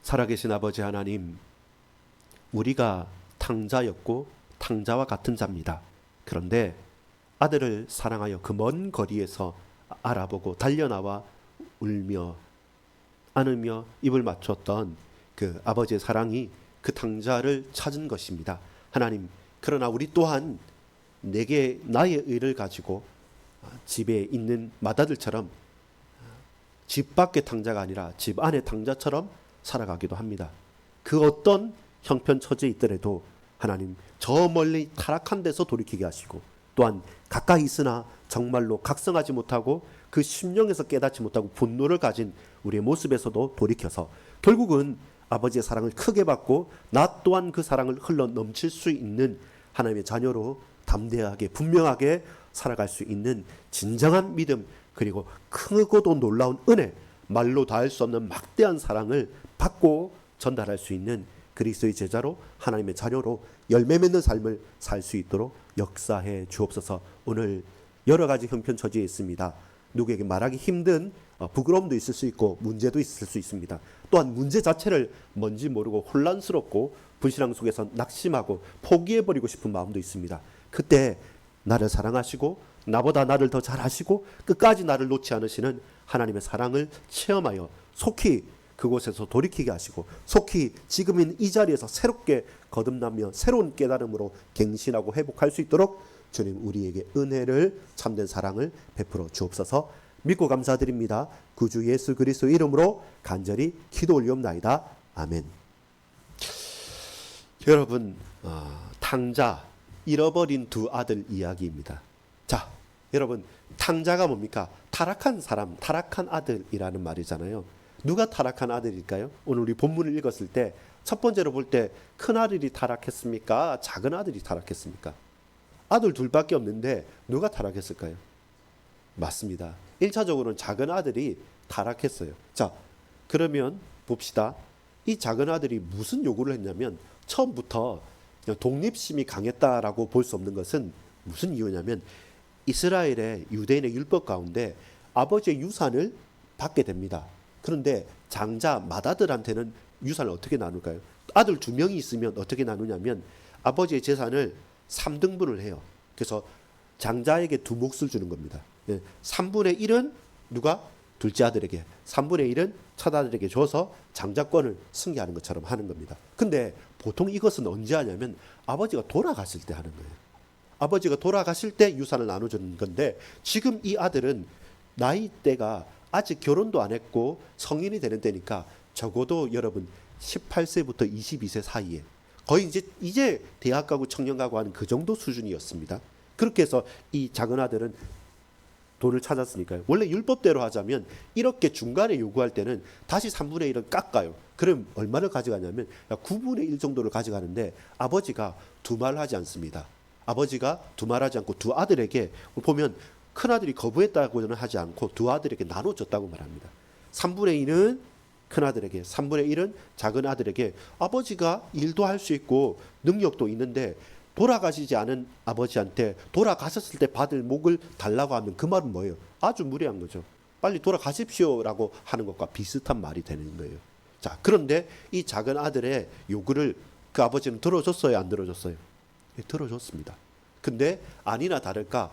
살아계신 아버지 하나님, 우리가 탕자였고 탕자와 같은 자입니다. 그런데 아들을 사랑하여 그 먼 거리에서 알아보고 달려나와 울며 안으며 입을 맞췄던 그 아버지의 사랑이 그 탕자를 찾은 것입니다. 하나님, 그러나 우리 또한 내게 나의 의를 가지고 집에 있는 맏아들처럼 집 밖의 탕자가 아니라 집 안의 탕자처럼 살아가기도 합니다. 그 어떤 형편 처지에 있더라도 하나님, 저 멀리 타락한 데서 돌이키게 하시고, 또한 가까이 있으나 정말로 각성하지 못하고 그 심령에서 깨닫지 못하고 분노를 가진 우리의 모습에서도 돌이켜서 결국은 아버지의 사랑을 크게 받고 나 또한 그 사랑을 흘러 넘칠 수 있는 하나님의 자녀로 담대하게 분명하게 살아갈 수 있는 진정한 믿음, 그리고 크고도 놀라운 은혜, 말로 다할 수 없는 막대한 사랑을 받고 전달할 수 있는 그리스도의 제자로, 하나님의 자녀로 열매 맺는 삶을 살 수 있도록 역사해 주옵소서. 오늘 여러 가지 형편 처지에 있습니다. 누구에게 말하기 힘든 부끄러움도 있을 수 있고 문제도 있을 수 있습니다. 또한 문제 자체를 뭔지 모르고 혼란스럽고 불신앙 속에서 낙심하고 포기해버리고 싶은 마음도 있습니다. 그때 나를 사랑하시고 나보다 나를 더 잘 아시고 끝까지 나를 놓지 않으시는 하나님의 사랑을 체험하여 속히 그곳에서 돌이키게 하시고 속히 지금 있는 이 자리에서 새롭게 거듭나며 새로운 깨달음으로 갱신하고 회복할 수 있도록 주님 우리에게 은혜를, 참된 사랑을 베풀어 주옵소서. 믿고 감사드립니다. 구주 예수 그리스도 이름으로 간절히 기도 올리옵나이다. 아멘. 여러분, 탕자, 잃어버린 두 아들 이야기입니다. 자, 여러분, 탕자가 뭡니까? 타락한 사람, 타락한 아들이라는 말이잖아요. 누가 타락한 아들일까요? 오늘 우리 본문을 읽었을 때 첫 번째로 볼 때 큰 아들이 타락했습니까? 작은 아들이 타락했습니까? 아들 둘밖에 없는데 누가 타락했을까요? 맞습니다. 1차적으로는 작은 아들이 타락했어요. 자, 그러면 봅시다. 이 작은 아들이 무슨 요구를 했냐면, 처음부터 독립심이 강했다라고 볼 수 없는 것은 무슨 이유냐면, 이스라엘의 유대인의 율법 가운데 아버지의 유산을 받게 됩니다. 그런데 장자 맏아들한테는 유산을 어떻게 나눌까요? 아들 2명이 있으면 어떻게 나누냐면 아버지의 재산을 3등분을 해요. 그래서 장자에게 2몫을 주는 겁니다. 3분의 1은 누가? 둘째 아들에게, 3분의 1은 첫 아들에게 줘서 장자권을 승계하는 것처럼 하는 겁니다. 근데 보통 이것은 언제 하냐면 아버지가 돌아갔을 때 하는 거예요. 아버지가 돌아가실 때 유산을 나눠주는 건데, 지금 이 아들은 나이대가 아직 결혼도 안 했고 성인이 되는 때니까 적어도 여러분 18세부터 22세 사이에 거의 이제 대학 가고 청년 가고 하는 그 정도 수준이었습니다. 그렇게 해서 이 작은 아들은 돈을 찾았으니까요. 원래 율법대로 하자면 이렇게 중간에 요구할 때는 다시 3분의 1을 깎아요. 그럼 얼마를 가져가냐면 9분의 1 정도를 가져가는데, 아버지가 두말하지 않습니다. 아버지가 두말하지 않고 두 아들에게 보면 큰아들이 거부했다고는 하지 않고 두 아들에게 나눠줬다고 말합니다. 3분의 1은 큰아들에게, 3분의 1은 작은 아들에게. 아버지가 일도 할 수 있고 능력도 있는데 돌아가시지 않은 아버지한테 돌아가셨을 때 받을 목을 달라고 하면 그 말은 뭐예요? 아주 무례한 거죠. 빨리 돌아가십시오라고 하는 것과 비슷한 말이 되는 거예요. 자, 그런데 이 작은 아들의 요구를 그 아버지는 들어줬어요, 안 들어줬어요? 예, 들어줬습니다. 근데 아니나 다를까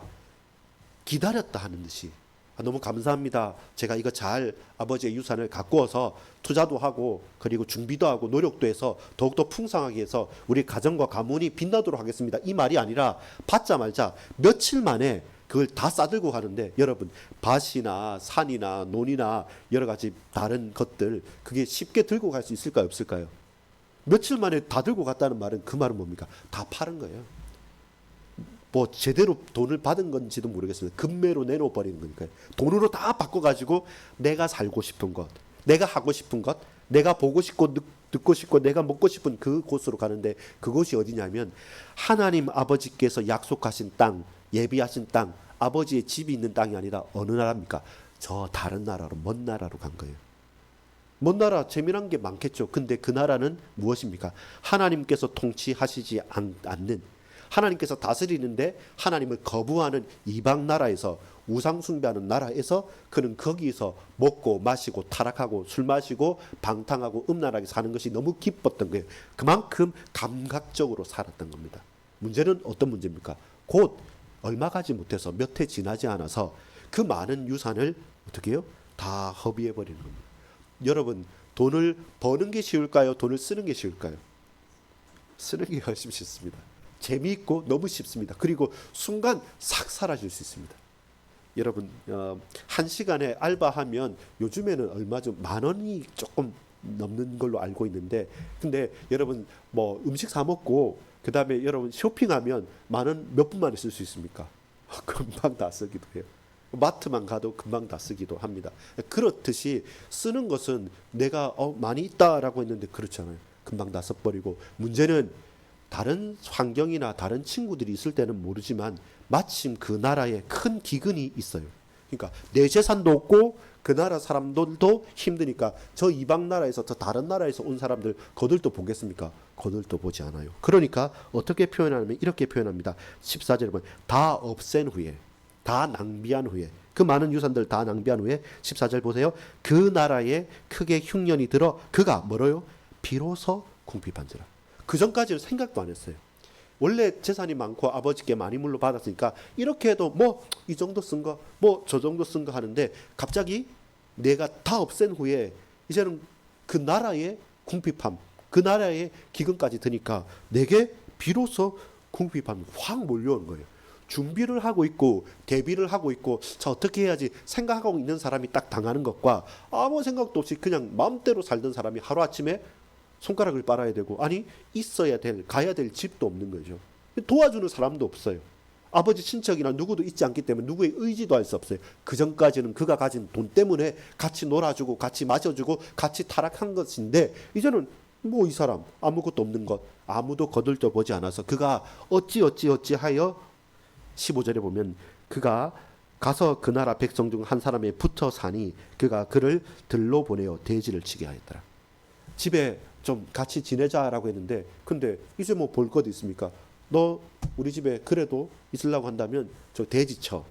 기다렸다 하는 듯이, 너무 감사합니다. 제가 이거 잘 아버지의 유산을 가꾸어서 투자도 하고 그리고 준비도 하고 노력도 해서 더욱더 풍성하게 해서 우리 가정과 가문이 빛나도록 하겠습니다. 이 말이 아니라 받자마자 며칠 만에 그걸 다 싸들고 가는데, 여러분, 밭이나 산이나 논이나 여러 가지 다른 것들 그게 쉽게 들고 갈 수 있을까요, 없을까요? 며칠 만에 다 들고 갔다는 말은 그 말은 뭡니까? 다 파는 거예요. 뭐 제대로 돈을 받은 건지도 모르겠습니다. 금매로 내놓아버리는 거니까요. 돈으로 다 바꿔가지고 내가 살고 싶은 것, 내가 하고 싶은 것, 내가 보고 싶고 듣고 싶고 내가 먹고 싶은 그 곳으로 가는데, 그곳이 어디냐면 하나님 아버지께서 약속하신 땅, 예비하신 땅, 아버지의 집이 있는 땅이 아니라 어느 나라입니까? 저 다른 나라로, 먼 나라로 간 거예요. 먼 나라 재미난 게 많겠죠. 근데 그 나라는 무엇입니까? 하나님께서 통치하시지 않는, 하나님께서 다스리는데 하나님을 거부하는 이방 나라에서 우상 숭배하는 나라에서 그는 거기서 먹고 마시고 타락하고 술 마시고 방탕하고 음란하게 사는 것이 너무 기뻤던 거예요. 그만큼 감각적으로 살았던 겁니다. 문제는 어떤 문제입니까? 곧 얼마 가지 못해서 몇 해 지나지 않아서 그 많은 유산을 어떻게 해요? 다 허비해 버리는 겁니다. 여러분, 돈을 버는 게 쉬울까요? 돈을 쓰는 게 쉬울까요? 쓰는 게 훨씬 쉽습니다. 재미있고 너무 쉽습니다. 그리고 순간 싹 사라질 수 있습니다. 여러분, 한 시간에 알바하면 요즘에는 얼마 좀 10,000원이 조금 넘는 걸로 알고 있는데, 근데 여러분 뭐 음식 사 먹고 그 다음에 여러분 쇼핑하면 10,000원 몇 분 만에 쓸 수 있습니까? 금방 다 쓰기도 해요. 마트만 가도 금방 다 쓰기도 합니다. 그렇듯이 쓰는 것은 내가 많이 있다라고 했는데 그렇잖아요. 금방 다 써버리고, 문제는 다른 환경이나 다른 친구들이 있을 때는 모르지만 마침 그 나라에 큰 기근이 있어요. 그러니까 내 재산도 없고 그 나라 사람들도 힘드니까 저 이방 나라에서 저 다른 나라에서 온 사람들 거들떠 보겠습니까? 거들떠 보지 않아요. 그러니까 어떻게 표현하냐면 이렇게 표현합니다. 14절에 보면 다 없앤 후에, 다 낭비한 후에, 그 많은 유산들 다 낭비한 후에 14절 보세요. 그 나라에 크게 흉년이 들어 그가 뭐로요? 비로소 궁핍한지라. 그 전까지는 생각도 안 했어요. 원래 재산이 많고 아버지께 많이 물려받았으니까 이렇게 해도 뭐 이 정도 쓴 거, 뭐 저 정도 쓴 거 하는데, 갑자기 내가 다 없앤 후에 이제는 그 나라의 궁핍함, 그 나라의 기근까지 드니까 내게 비로소 궁핍함이 확 몰려오는 거예요. 준비를 하고 있고 대비를 하고 있고 자 어떻게 해야지 생각하고 있는 사람이 딱 당하는 것과 아무 생각도 없이 그냥 마음대로 살던 사람이 하루아침에 손가락을 빨아야 되고, 아니 있어야 될 가야 될 집도 없는 거죠. 도와주는 사람도 없어요. 아버지 친척이나 누구도 있지 않기 때문에 누구의 의지도 할 수 없어요. 그 전까지는 그가 가진 돈 때문에 같이 놀아주고 같이 마셔주고 같이 타락한 것인데, 이제는 뭐 이 사람 아무것도 없는 것, 아무도 거들떠 보지 않아서 그가 어찌하여 15절에 보면 그가 가서 그 나라 백성 중 한 사람에 붙어 사니 그가 그를 들로 보내어 돼지를 치게 하였더라. 집에 좀 같이 지내자라고 했는데, 근데 이제 뭐 볼 것 있습니까? 너 우리 집에 그래도 있으려고 한다면 저 돼지 쳐.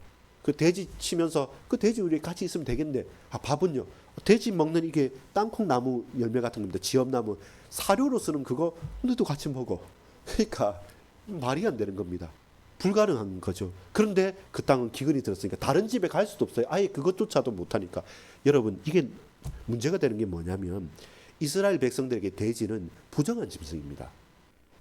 그 돼지 치면서 그 돼지 우리 같이 있으면 되겠네. 아, 밥은요? 돼지 먹는 이게 땅콩나무 열매 같은 겁니다. 지엄나무 사료로 쓰는 그거, 너도 같이 먹어. 그러니까 말이 안 되는 겁니다. 불가능한 거죠. 그런데 그 땅은 기근이 들었으니까 다른 집에 갈 수도 없어요. 아예 그것조차도 못하니까. 여러분, 이게 문제가 되는 게 뭐냐면 이스라엘 백성들에게 돼지는 부정한 짐승입니다.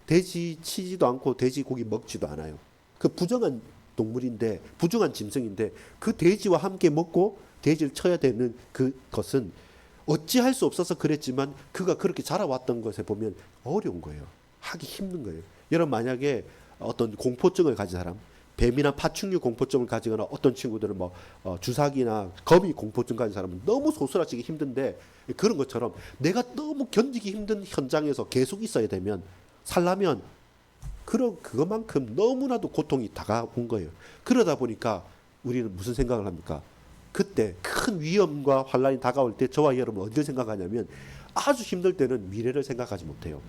돼지 치지도 않고 돼지 고기 먹지도 않아요. 그 부정한 동물인데, 부정한 짐승인데, 그 돼지와 함께 먹고 돼지를 쳐야 되는 그것은 어찌할 수 없어서 그랬지만 그가 그렇게 자라왔던 것에 보면 어려운 거예요. 하기 힘든 거예요. 여러분, 만약에 어떤 공포증을 가진 사람, 뱀이나 파충류 공포증을 가지거나 어떤 친구들은 뭐 주사기나 거미 공포증 가진 사람은 너무 소설하시기 힘든데, 그런 것처럼 내가 너무 견디기 힘든 현장에서 계속 있어야 되면, 살려면 그것만큼 너무나도 고통이 다가온 거예요. 그러다 보니까 우리는 무슨 생각을 합니까? 그때 큰 위험과 환란이 다가올 때 저와 여러분 언제 생각하냐면, 아주 힘들 때는 미래를 생각하지 못해요.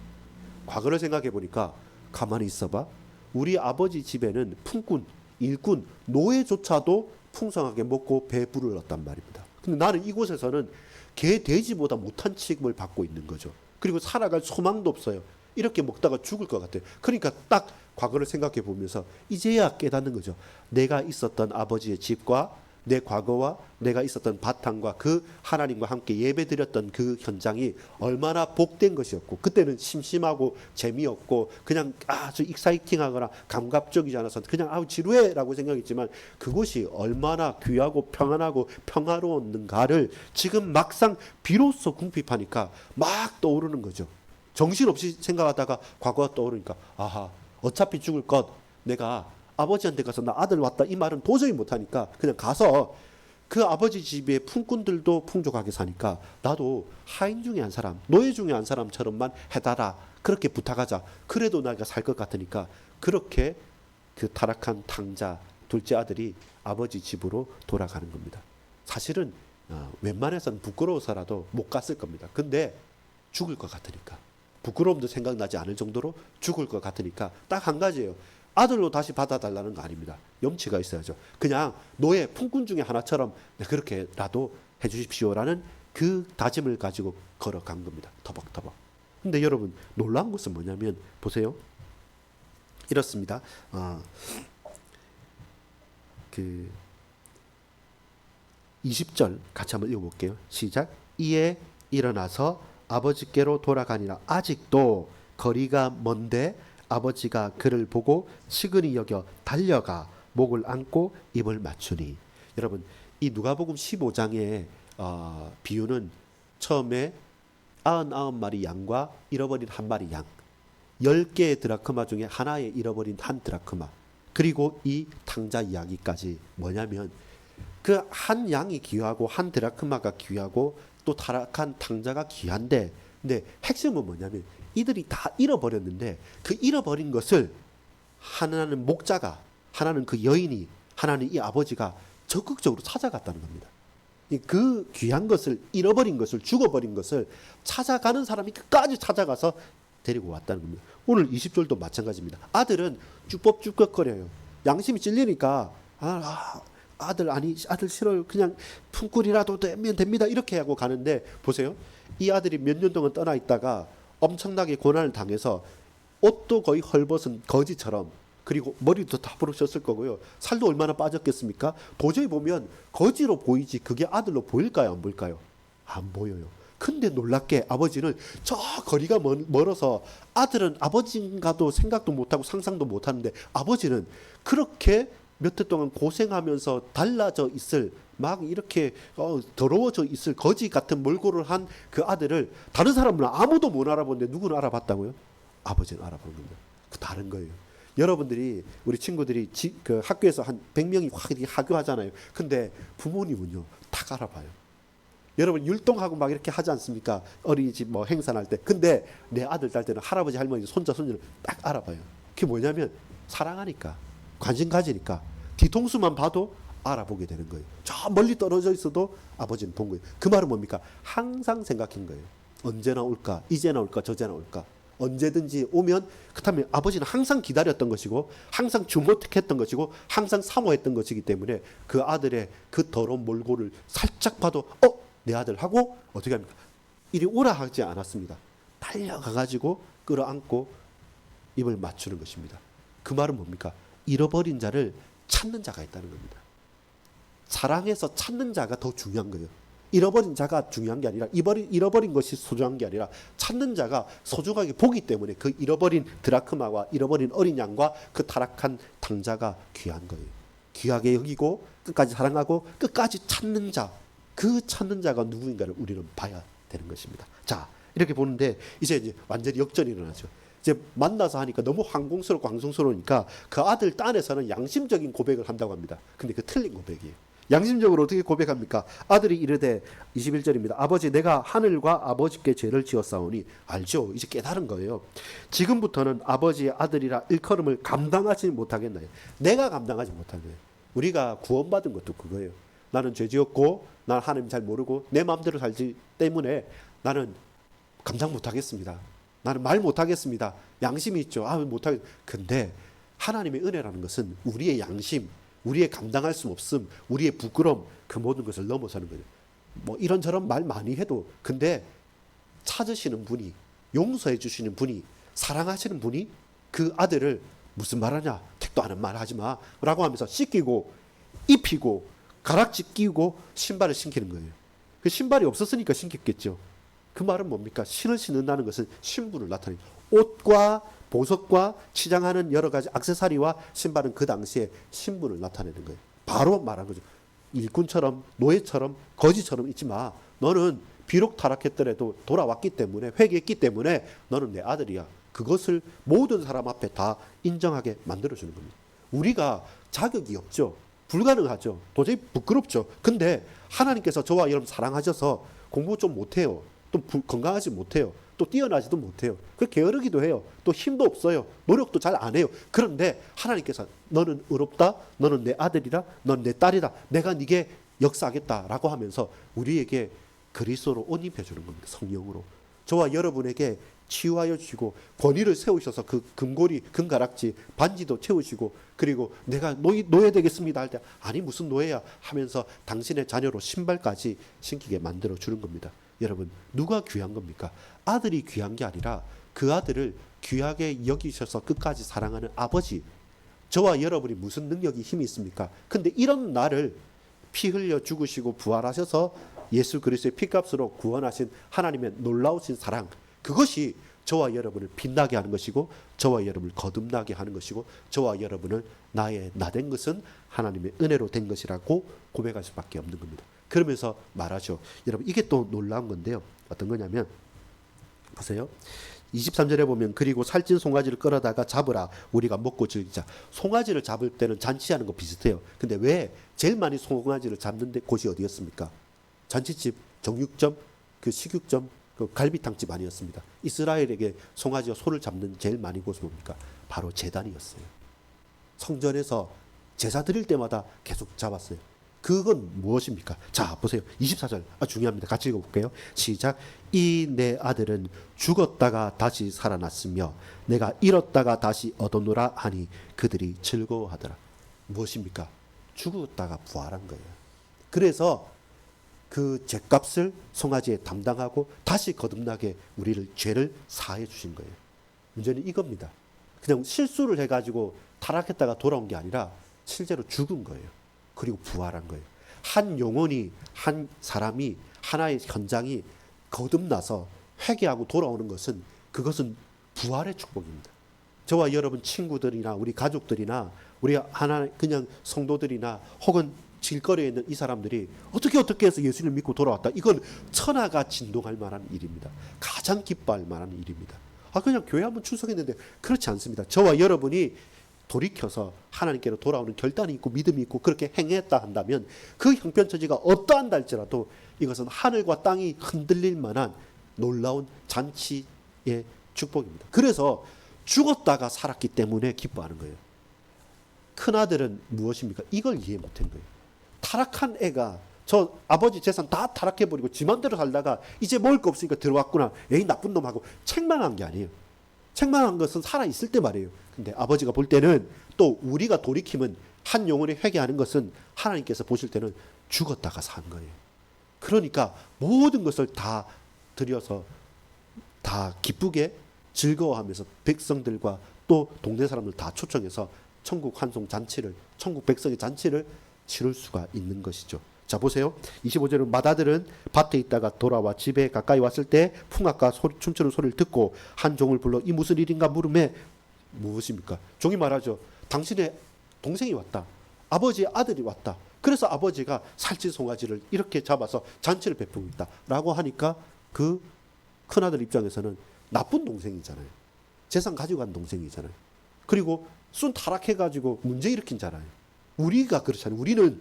과거를 생각해 보니까 가만히 있어봐. 우리 아버지 집에는 품꾼, 일꾼, 노예조차도 풍성하게 먹고 배부르렀단 말입니다. 근데 나는 이곳에서는 개, 돼지보다 못한 취급을 받고 있는 거죠. 그리고 살아갈 소망도 없어요. 이렇게 먹다가 죽을 것 같아요. 그러니까 딱 과거를 생각해 보면서 이제야 깨닫는 거죠. 내가 있었던 아버지의 집과 내 과거와 내가 있었던 바탕과 그 하나님과 함께 예배드렸던 그 현장이 얼마나 복된 것이었고, 그때는 심심하고 재미없고 그냥 아주 익사이팅하거나 감각적이지 않아서 그냥 아우 지루해라고 생각했지만, 그곳이 얼마나 귀하고 평안하고 평화로웠는가를 지금 막상 비로소 궁핍하니까 막 떠오르는 거죠. 정신없이 생각하다가 과거가 떠오르니까, 아하, 어차피 죽을 것, 내가 아버지한테 가서 나 아들 왔다 이 말은 도저히 못하니까 그냥 가서 그 아버지 집에 품꾼들도 풍족하게 사니까 나도 하인 중에 한 사람, 노예 중에 한 사람처럼만 해달라, 그렇게 부탁하자. 그래도 내가 살 것 같으니까 그렇게 그 타락한 탕자 둘째 아들이 아버지 집으로 돌아가는 겁니다. 사실은 웬만해서는 부끄러워서라도 못 갔을 겁니다. 근데 죽을 것 같으니까, 부끄러움도 생각나지 않을 정도로 죽을 것 같으니까 딱 한 가지예요. 아들로 다시 받아달라는 거 아닙니다. 염치가 있어야죠. 그냥 노예 품꾼 중에 하나처럼 그렇게라도 해주십시오라는 그 다짐을 가지고 걸어간 겁니다. 터벅터벅. 근데 여러분 놀라운 것은 뭐냐면 보세요. 이렇습니다. 그 20절 같이 한번 읽어볼게요. 시작. 이에 일어나서 아버지께로 돌아가니라. 아직도 거리가 먼데 아버지가 그를 보고 시근히 여겨 달려가 목을 안고 입을 맞추니. 여러분 이 누가복음 15장의 비유는 처음에 99마리 양과 잃어버린 한 마리 양, 10개의 드라크마 중에 하나의 잃어버린 한 드라크마, 그리고 이 탕자 이야기까지 뭐냐면 그 한 양이 귀하고 한 드라크마가 귀하고 또 타락한 탕자가 귀한데, 근데 핵심은 뭐냐면 이들이 다 잃어버렸는데 그 잃어버린 것을 하나는 목자가, 하나는 그 여인이, 하나는 이 아버지가 적극적으로 찾아갔다는 겁니다. 그 귀한 것을, 잃어버린 것을, 죽어버린 것을 찾아가는 사람이 끝까지 찾아가서 데리고 왔다는 겁니다. 오늘 20절도 마찬가지입니다. 아들은 쭈뼛쭈뼛거려요. 양심이 찔리니까 아들 싫어요. 그냥 품꾼이라도 되면 됩니다. 이렇게 하고 가는데 보세요. 이 아들이 몇 년 동안 떠나 있다가 엄청나게 고난을 당해서 옷도 거의 헐벗은 거지처럼, 그리고 머리도 다 부러졌을 거고요. 살도 얼마나 빠졌겠습니까? 도저히 보면 거지로 보이지 그게 아들로 보일까요? 안 보일까요? 안 보여요. 근데 놀랍게 아버지는 저 거리가 멀어서, 아들은 아버지인가도 생각도 못하고 상상도 못하는데 아버지는 그렇게 몇 해 동안 고생하면서 달라져 있을, 막 이렇게 더러워져 있을 거지 같은 몰골을 한 그 아들을 다른 사람은 아무도 못 알아보는데 누구는 알아봤다고요? 아버지는 알아본 겁니다. 그 다른 거예요. 여러분들이, 우리 친구들이 그 학교에서 한 100명이 확 이렇게 하교하잖아요. 근데 부모님은요 다 알아봐요. 여러분 율동하고 막 이렇게 하지 않습니까? 어린이집 뭐 행사 날 때. 근데 내 아들 딸 때는 할아버지 할머니 손자 손녀를 딱 알아봐요. 그게 뭐냐면 사랑하니까, 관심 가지니까 뒤통수만 봐도 알아보게 되는 거예요. 저 멀리 떨어져 있어도 아버지는 본 거예요. 그 말은 뭡니까? 항상 생각한 거예요. 언제나 올까? 이제나 올까? 저제나 올까? 언제든지 오면, 그렇다면 아버지는 항상 기다렸던 것이고 항상 주목했던 것이고 항상 사모했던 것이기 때문에 그 아들의 그 더러운 몰골을 살짝 봐도 내 아들 하고 어떻게 합니까? 이리 오라 하지 않았습니다. 달려가가지고 끌어안고 입을 맞추는 것입니다. 그 말은 뭡니까? 잃어버린 자를 찾는 자가 있다는 겁니다. 사랑해서 찾는 자가 더 중요한 거예요. 잃어버린 자가 중요한 게 아니라, 잃어버린 것이 소중한 게 아니라 찾는 자가 소중하게 보기 때문에 그 잃어버린 드라크마와 잃어버린 어린 양과 그 타락한 탕자가 귀한 거예요. 귀하게 여기고 끝까지 사랑하고 끝까지 찾는 자, 그 찾는 자가 누구인가를 우리는 봐야 되는 것입니다. 자, 이렇게 보는데 이제 완전히 역전이 일어나죠. 이제 만나서 하니까 너무 황공스럽고 황송스러우니까 그 아들 딴에서는 양심적인 고백을 한다고 합니다. 근데 그 틀린 고백이에요. 양심적으로 어떻게 고백합니까? 아들이 이르되 21절입니다. 아버지, 내가 하늘과 아버지께 죄를 지었사오니. 알죠? 이제 깨달은 거예요. 지금부터는 아버지의 아들이라 일컬음을 감당하지 못하겠나요? 내가 감당하지 못한 거예요. 우리가 구원받은 것도 그거예요. 나는 죄 지었고 난 하나님 잘 모르고 내 마음대로 살지 때문에 나는 감당 못하겠습니다. 나는 말 못하겠습니다. 양심이 있죠. 못하겠. 근데 하나님의 은혜라는 것은 우리의 양심, 우리의 감당할 수 없음, 우리의 부끄럼, 그 모든 것을 넘어서는 거예요. 뭐 이런저런 말 많이 해도, 근데 찾으시는 분이, 용서해 주시는 분이, 사랑하시는 분이 그 아들을 무슨 말하냐, 택도 않은 말 하지 마 라고 하면서 씻기고 입히고 가락지 끼우고 신발을 신기는 거예요. 그 신발이 없었으니까 신겼겠죠. 그 말은 뭡니까? 신을 신는다는 것은 신분을 나타내는, 옷과 보석과 치장하는 여러 가지 액세서리와 신발은 그 당시에 신분을 나타내는 거예요. 바로 말한 거죠. 일꾼처럼, 노예처럼, 거지처럼 있지 마. 너는 비록 타락했더라도 돌아왔기 때문에, 회개했기 때문에 너는 내 아들이야. 그것을 모든 사람 앞에 다 인정하게 만들어주는 겁니다. 우리가 자격이 없죠. 불가능하죠. 도저히 부끄럽죠. 근데 하나님께서 저와 여러분 사랑하셔서 공부 좀 못해요. 또 건강하지 못해요. 또 뛰어나지도 못해요. 그 게으르기도 해요. 또 힘도 없어요. 노력도 잘 안 해요. 그런데 하나님께서 너는 의롭다. 너는 내 아들이라. 너는 내 딸이다. 내가 네게 역사하겠다라고 하면서 우리에게 그리스도로 옷 입혀주는 겁니다. 성령으로. 저와 여러분에게 치유하여 주시고 권위를 세우셔서 그 금고리, 금가락지, 반지도 채우시고 그리고 내가 노예 되겠습니다 할 때 아니 무슨 노예야 하면서 당신의 자녀로 신발까지 신기게 만들어 주는 겁니다. 여러분 누가 귀한 겁니까? 아들이 귀한 게 아니라 그 아들을 귀하게 여기셔서 끝까지 사랑하는 아버지. 저와 여러분이 무슨 능력이 힘이 있습니까? 근데 이런 나를 피 흘려 죽으시고 부활하셔서 예수 그리스도의 피값으로 구원하신 하나님의 놀라우신 사랑, 그것이 저와 여러분을 빛나게 하는 것이고 저와 여러분을 거듭나게 하는 것이고 저와 여러분을 나의 나 된 것은 하나님의 은혜로 된 것이라고 고백할 수밖에 없는 겁니다. 그러면서 말하죠. 여러분 이게 또 놀라운 건데요. 어떤 거냐면 보세요. 23절에 보면 그리고 살찐 송아지를 끌어다가 잡으라 우리가 먹고 즐기자. 송아지를 잡을 때는 잔치하는 거 비슷해요. 근데 왜 제일 많이 송아지를 잡는 데 곳이 어디였습니까? 잔치집, 정육점, 그 식육점, 그 갈비탕집 아니었습니다. 이스라엘에게 송아지와 소를 잡는 제일 많이 곳은 뭡니까? 바로 제단이었어요. 성전에서 제사 드릴 때마다 계속 잡았어요. 그건 무엇입니까? 자 보세요. 24절 중요합니다. 같이 읽어볼게요. 시작. 이 내 아들은 죽었다가 다시 살아났으며 내가 잃었다가 다시 얻었노라 하니 그들이 즐거워하더라. 무엇입니까? 죽었다가 부활한 거예요. 그래서 그 죄값을 송아지에 담당하고 다시 거듭나게 우리를 죄를 사해 주신 거예요. 문제는 이겁니다. 그냥 실수를 해가지고 타락했다가 돌아온 게 아니라 실제로 죽은 거예요. 그리고 부활한 거예요. 한 영혼이, 한 사람이, 하나의 현장이 거듭나서 회개하고 돌아오는 것은 그것은 부활의 축복입니다. 저와 여러분 친구들이나 우리 가족들이나 우리 하나 그냥 성도들이나 혹은 길거리에 있는 이 사람들이 어떻게 해서 예수를 믿고 돌아왔다. 이건 천하가 진동할 만한 일입니다. 가장 기뻐할 만한 일입니다. 그냥 교회 한번 출석했는데 그렇지 않습니다. 저와 여러분이 돌이켜서 하나님께로 돌아오는 결단이 있고 믿음이 있고 그렇게 행했다 한다면 그 형편처지가 어떠한다 할지라도 이것은 하늘과 땅이 흔들릴 만한 놀라운 잔치의 축복입니다. 그래서 죽었다가 살았기 때문에 기뻐하는 거예요. 큰아들은 무엇입니까? 이걸 이해 못한 거예요. 타락한 애가 저 아버지 재산 다 타락해버리고 지 맘대로 살다가 이제 먹을 거 없으니까 들어왔구나. 에이 나쁜 놈하고 책망한 게 아니에요. 책망한 것은 살아있을 때 말이에요. 근데 아버지가 볼 때는 또 우리가 돌이키면 한 영혼이 회개하는 것은 하나님께서 보실 때는 죽었다가 산 거예요. 그러니까 모든 것을 다 들여서 다 기쁘게 즐거워하면서 백성들과 또 동네 사람들 다 초청해서 천국 환송 잔치를, 천국 백성의 잔치를 치를 수가 있는 것이죠. 자 보세요. 25절은 맏아들은 밭에 있다가 돌아와 집에 가까이 왔을 때 풍악과 춤추는 소리를 듣고 한 종을 불러 이 무슨 일인가 물음에 무엇입니까? 종이 말하죠. 당신의 동생이 왔다. 아버지의 아들이 왔다. 그래서 아버지가 살찐 송아지를 이렇게 잡아서 잔치를 베푸고 있다 라고 하니까 그 큰아들 입장에서는 나쁜 동생이잖아요. 재산 가지고 간 동생이잖아요. 그리고 순 타락해가지고 문제 일으킨 자잖아요. 우리가 그렇잖아요. 우리는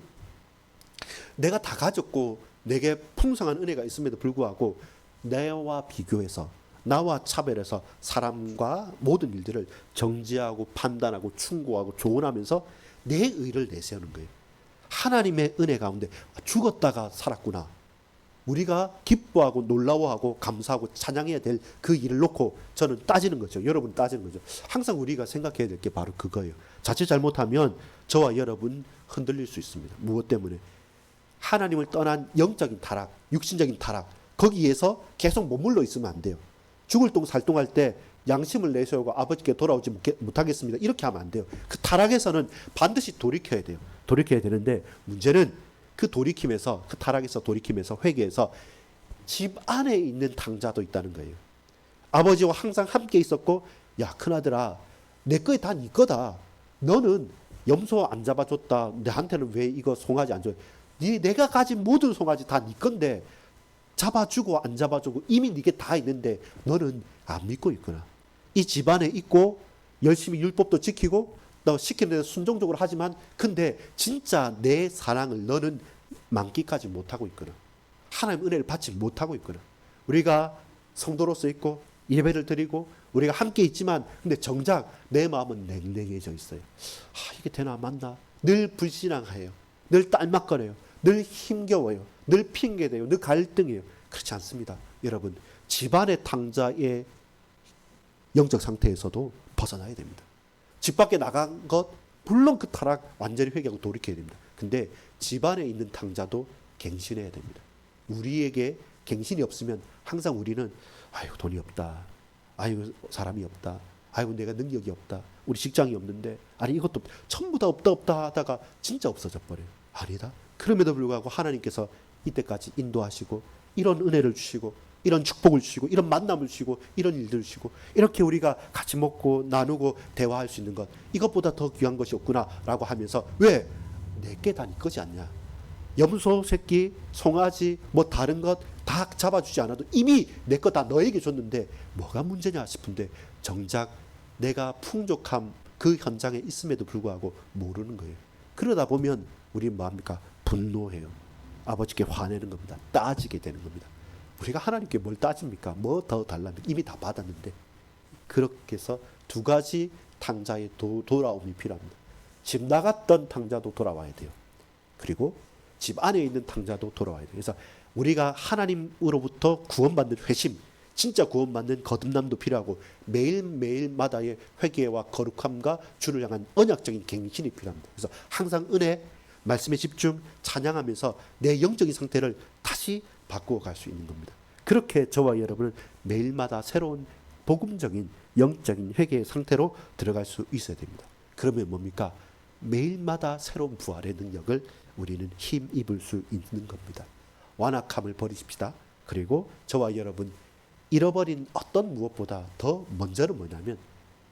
내가 다 가졌고 내게 풍성한 은혜가 있음에도 불구하고 나와 비교해서 나와 차별해서 사람과 모든 일들을 정죄하고 판단하고 충고하고 조언하면서 내 의를 내세우는 거예요. 하나님의 은혜 가운데 죽었다가 살았구나. 우리가 기뻐하고 놀라워하고 감사하고 찬양해야 될 그 일을 놓고 저는 따지는 거죠. 여러분 따지는 거죠. 항상 우리가 생각해야 될 게 바로 그거예요. 자칫 잘못하면 저와 여러분 흔들릴 수 있습니다. 무엇 때문에? 하나님을 떠난 영적인 타락, 육신적인 타락, 거기에서 계속 머물러 있으면 안 돼요. 죽을 똥 살똥할 때 양심을 내세우고 아버지께 돌아오지 못하겠습니다. 이렇게 하면 안 돼요. 그 타락에서는 반드시 돌이켜야 돼요. 돌이켜야 되는데 문제는 그 돌이킴에서, 그 타락에서 돌이킴에서 회개해서 집 안에 있는 탕자도 있다는 거예요. 아버지와 항상 함께 있었고, 야 큰아들아 내 거에 다 네 거다. 너는 염소 안 잡아줬다. 내한테는 왜 이거 송아지 안 줘? 내가 가진 모든 송아지 다 네 건데 잡아주고 안 잡아주고 이미 네게 다 있는데 너는 안 믿고 있구나. 이 집안에 있고 열심히 율법도 지키고 너 시키는 대로 순종적으로 하지만 근데 진짜 내 사랑을 너는 만끽하지 못하고 있구나. 하나님 은혜를 받지 못하고 있구나. 우리가 성도로서 있고 예배를 드리고 우리가 함께 있지만 근데 정작 내 마음은 냉랭해져 있어요. 이게 되나 맞나? 늘 불신앙해요. 늘 딸막거려요. 늘 힘겨워요. 늘 핑계대요. 늘 갈등해요. 그렇지 않습니다. 여러분 집안의 탕자의 영적 상태에서도 벗어나야 됩니다. 집 밖에 나간 것 물론 그 타락 완전히 회개하고 돌이켜야 됩니다. 근데 집 안에 있는 탕자도 갱신해야 됩니다. 우리에게 갱신이 없으면 항상 우리는 아이고 돈이 없다, 아이고 사람이 없다, 아이고 내가 능력이 없다, 우리 직장이 없는데, 아니 이것도 전부 다 없다 하다가 진짜 없어져 버려요. 아니다. 그럼에도 불구하고 하나님께서 이때까지 인도하시고 이런 은혜를 주시고 이런 축복을 주시고 이런 만남을 주시고 이런 일들을 주시고 이렇게 우리가 같이 먹고 나누고 대화할 수 있는 것, 이것보다 더 귀한 것이 없구나라고 하면서, 왜? 내게 다 네 것이 아니냐. 염소 새끼, 송아지, 뭐 다른 것 다 잡아주지 않아도 이미 내 거 다 너에게 줬는데 뭐가 문제냐 싶은데, 정작 내가 풍족함 그 현장에 있음에도 불구하고 모르는 거예요. 그러다 보면 우리는 뭐합니까? 분노해요. 아버지께 화내는 겁니다. 따지게 되는 겁니다. 우리가 하나님께 뭘 따집니까? 뭐 더 달랍니까? 이미 다 받았는데. 그렇게 해서 두 가지 탕자의 돌아옴이 필요합니다. 집 나갔던 탕자도 돌아와야 돼요. 그리고 집 안에 있는 탕자도 돌아와야 돼요. 그래서 우리가 하나님으로부터 구원받는 회심, 진짜 구원받는 거듭남도 필요하고, 매일매일마다의 회개와 거룩함과 주를 향한 언약적인 갱신이 필요합니다. 그래서 항상 은혜, 말씀에 집중, 찬양하면서 내 영적인 상태를 다시 바꾸어 갈 수 있는 겁니다. 그렇게 저와 여러분은 매일마다 새로운 복음적인 영적인 회개의 상태로 들어갈 수 있어야 됩니다. 그러면 뭡니까? 매일마다 새로운 부활의 능력을 우리는 힘입을 수 있는 겁니다. 완악함을 버리십시다. 그리고 저와 여러분, 잃어버린 어떤 무엇보다 더 먼저는 뭐냐면,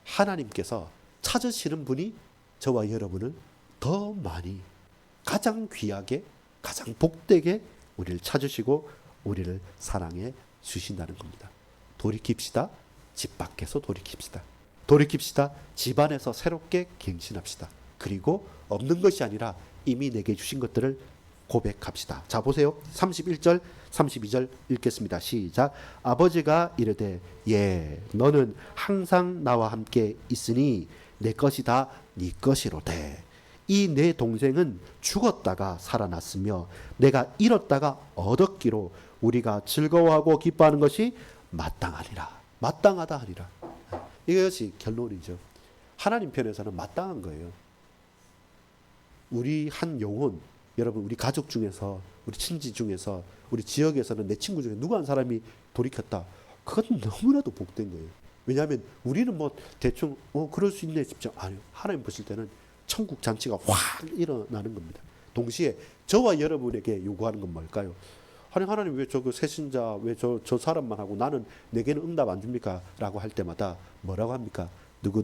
하나님께서 찾으시는 분이 저와 여러분을 더 많이, 가장 귀하게, 가장 복되게 우리를 찾으시고 우리를 사랑해 주신다는 겁니다. 돌이킵시다. 집 밖에서 돌이킵시다. 돌이킵시다. 집 안에서 새롭게 갱신합시다. 그리고 없는 것이 아니라 이미 내게 주신 것들을 고백합시다. 자, 보세요. 31절 32절 읽겠습니다. 시작. 아버지가 이르되 예 너는 항상 나와 함께 있으니 내 것이 다 네 것이로되 이 내 동생은 죽었다가 살아났으며 내가 잃었다가 얻었기로 우리가 즐거워하고 기뻐하는 것이 마땅하리라. 마땅하다 하리라. 이것이 결론이죠. 하나님 편에서는 마땅한 거예요. 우리 한 영혼, 여러분 우리 가족 중에서, 우리 친지 중에서, 우리 지역에서는 내 친구 중에 누구 한 사람이 돌이켰다. 그건 너무나도 복된 거예요. 왜냐하면 우리는 뭐 대충 그럴 수 있네 싶죠. 아니요. 하나님 보실 때는 천국 잔치가 확 일어나는 겁니다. 동시에 저와 여러분에게 요구하는 건 뭘까요? 하나님 왜 저 그 새신자 왜 저 사람만 하고 나는 내게는 응답 안 줍니까? 라고 할 때마다 뭐라고 합니까? 누구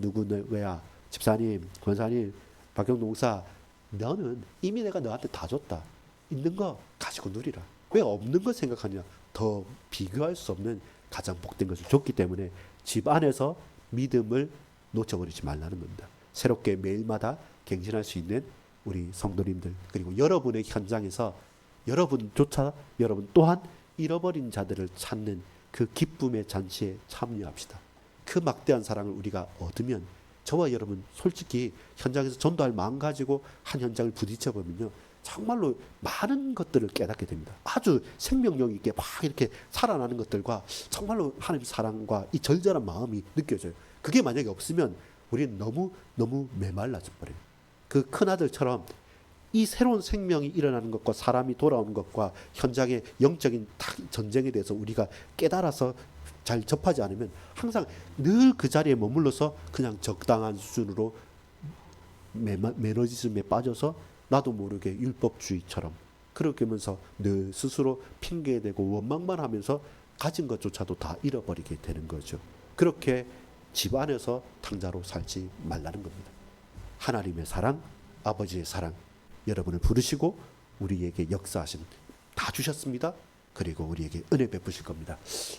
왜야? 집사님, 권사님, 박경동사, 너는 이미 내가 너한테 다 줬다. 있는 거 가지고 누리라. 왜 없는 거 생각하냐? 더 비교할 수 없는 가장 복된 것을 줬기 때문에 집 안에서 믿음을 놓쳐버리지 말라는 겁니다. 새롭게 매일마다 갱신할 수 있는 우리 성도님들, 그리고 여러분의 현장에서 여러분조차, 여러분 또한 잃어버린 자들을 찾는 그 기쁨의 잔치에 참여합시다. 그 막대한 사랑을 우리가 얻으면 저와 여러분 솔직히 현장에서 전도할 마음 가지고 한 현장을 부딪혀 보면요, 정말로 많은 것들을 깨닫게 됩니다. 아주 생명력 있게 막 이렇게 살아나는 것들과 정말로 하나님 사랑과 이 절절한 마음이 느껴져요. 그게 만약에 없으면 우리는 너무 메말라져 버려요. 그 큰아들처럼 이 새로운 생명이 일어나는 것과 사람이 돌아오는 것과 현장의 영적인 전쟁에 대해서 우리가 깨달아서 잘 접하지 않으면 항상 늘 그 자리에 머물러서 그냥 적당한 수준으로 매너지즘에 빠져서 나도 모르게 율법주의처럼 그렇게 하면서 늘 스스로 핑계대고 원망만 하면서 가진 것조차도 다 잃어버리게 되는 거죠. 그렇게 집 안에서 탕자로 살지 말라는 겁니다. 하나님의 사랑, 아버지의 사랑, 여러분을 부르시고 우리에게 역사하신 다 주셨습니다. 그리고 우리에게 은혜 베푸실 겁니다.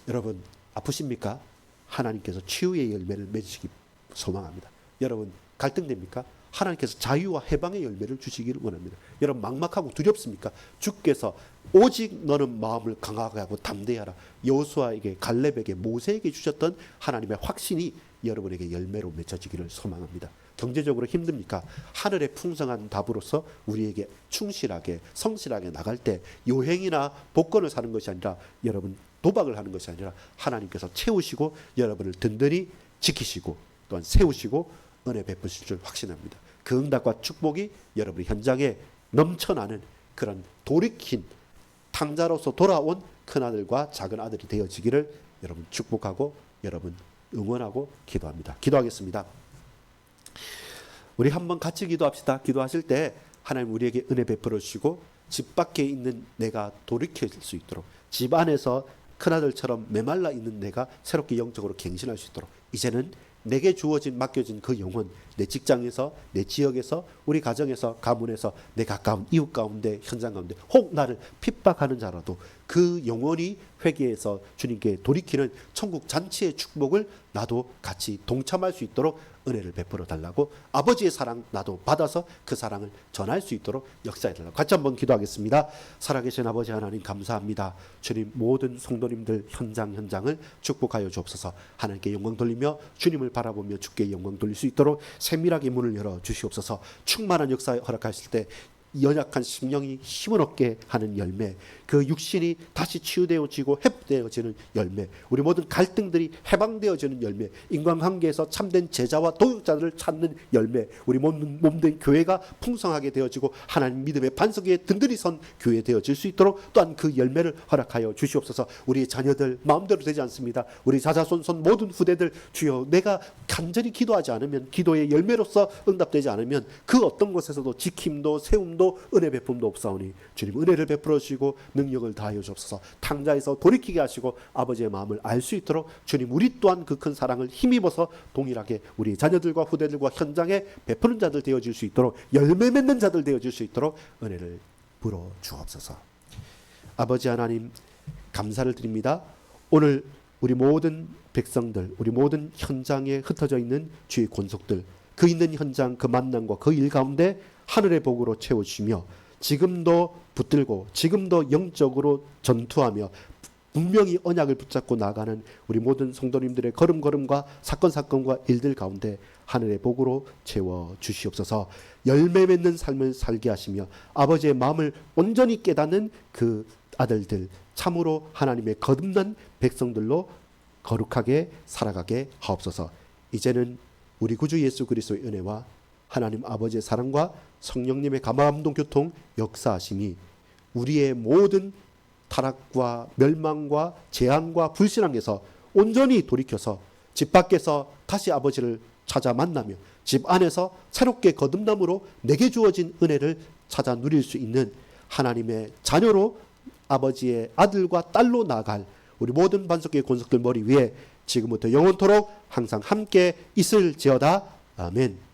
여러분 아프십니까? 하나님께서 치유의 열매를 맺으시기 소망합니다. 여러분 갈등됩니까? 하나님께서 자유와 해방의 열매를 주시기를 원합니다. 여러분 막막하고 두렵습니까? 주께서 오직 너는 마음을 강하게 하고 담대하라. 여호수아에게, 갈렙에게, 모세에게 주셨던 하나님의 확신이 여러분에게 열매로 맺혀지기를 소망합니다. 경제적으로 힘듭니까? 하늘의 풍성한 답으로서 우리에게 충실하게 성실하게 나갈 때 요행이나 복권을 사는 것이 아니라, 여러분 도박을 하는 것이 아니라 하나님께서 채우시고 여러분을 든든히 지키시고 또한 세우시고 은혜 베푸실 줄 확신합니다. 그 응답과 축복이 여러분의 현장에 넘쳐나는 그런 돌이킨 탕자로서 돌아온 큰아들과 작은아들이 되어지기를 여러분 축복하고 여러분 응원하고 기도합니다. 기도하겠습니다. 우리 한번 같이 기도합시다. 기도하실 때 하나님 우리에게 은혜 베풀어 주시고 집 밖에 있는 내가 돌이킬 수 있도록, 집 안에서 큰아들처럼 메말라 있는 내가 새롭게 영적으로 갱신할 수 있도록, 이제는 내게 주어진 맡겨진 그 영혼, 내 직장에서, 내 지역에서, 우리 가정에서, 가문에서, 내 가까운 이웃 가운데, 현장 가운데, 혹 나를 핍박하는 자라도 그 영혼이 회개해서 주님께 돌이키는 천국 잔치의 축복을 나도 같이 동참할 수 있도록 은혜를 베풀어 달라고, 아버지의 사랑 나도 받아서 그 사랑을 전할 수 있도록 역사해 달라고 같이 한번 기도하겠습니다. 살아계신 아버지 하나님 감사합니다. 주님 모든 성도님들 현장을 축복하여 주옵소서. 하나님께 영광 돌리며 주님을 바라보며 주께 영광 돌릴 수 있도록 세밀하게 문을 열어 주시옵소서. 충만한 역사에 허락하실 때 연약한 심령이 힘을 얻게 하는 열매, 그 육신이 다시 치유되어지고 회복되어지는 열매, 우리 모든 갈등들이 해방되어지는 열매, 인간관계에서 참된 제자와 도역자들을 찾는 열매, 우리 몸된 교회가 풍성하게 되어지고 하나님 믿음의 반석 위에 든든히 선 교회 되어질 수 있도록 또한 그 열매를 허락하여 주시옵소서. 우리의 자녀들 마음대로 되지 않습니다. 우리 자자손손 모든 후대들 주여, 내가 간절히 기도하지 않으면, 기도의 열매로서 응답되지 않으면 그 어떤 곳에서도 지킴도 세움도 은혜 베품도 없사오니 주님 은혜를 베풀어 주시고 능력을 다하여 주옵소서. 탕자에서 돌이키게 하시고 아버지의 마음을 알 수 있도록 주님 우리 또한 그 큰 사랑을 힘입어서 동일하게 우리 자녀들과 후대들과 현장에 베푸는 자들 되어질 수 있도록, 열매 맺는 자들 되어질 수 있도록 은혜를 불어 주옵소서. 아버지 하나님 감사를 드립니다. 오늘 우리 모든 백성들, 우리 모든 현장에 흩어져 있는 주의 권속들, 그 있는 현장, 그 만남과 그 일 가운데 하늘의 복으로 채워주시며 지금도 붙들고 지금도 영적으로 전투하며 분명히 언약을 붙잡고 나가는 우리 모든 성도님들의 걸음걸음과 사건과 일들 가운데 하늘의 복으로 채워주시옵소서. 열매 맺는 삶을 살게 하시며 아버지의 마음을 온전히 깨닫는 그 아들들, 참으로 하나님의 거듭난 백성들로 거룩하게 살아가게 하옵소서. 이제는 우리 구주 예수 그리스도의 은혜와 하나님 아버지의 사랑과 성령님의 감화감동 교통 역사하심이 우리의 모든 타락과 멸망과 재앙과 불신앙에서 온전히 돌이켜서 집 밖에서 다시 아버지를 찾아 만나며 집 안에서 새롭게 거듭남으로 내게 주어진 은혜를 찾아 누릴 수 있는 하나님의 자녀로, 아버지의 아들과 딸로 나아갈 우리 모든 반석의 권속들 머리 위에 지금부터 영원토록 항상 함께 있을지어다. 아멘.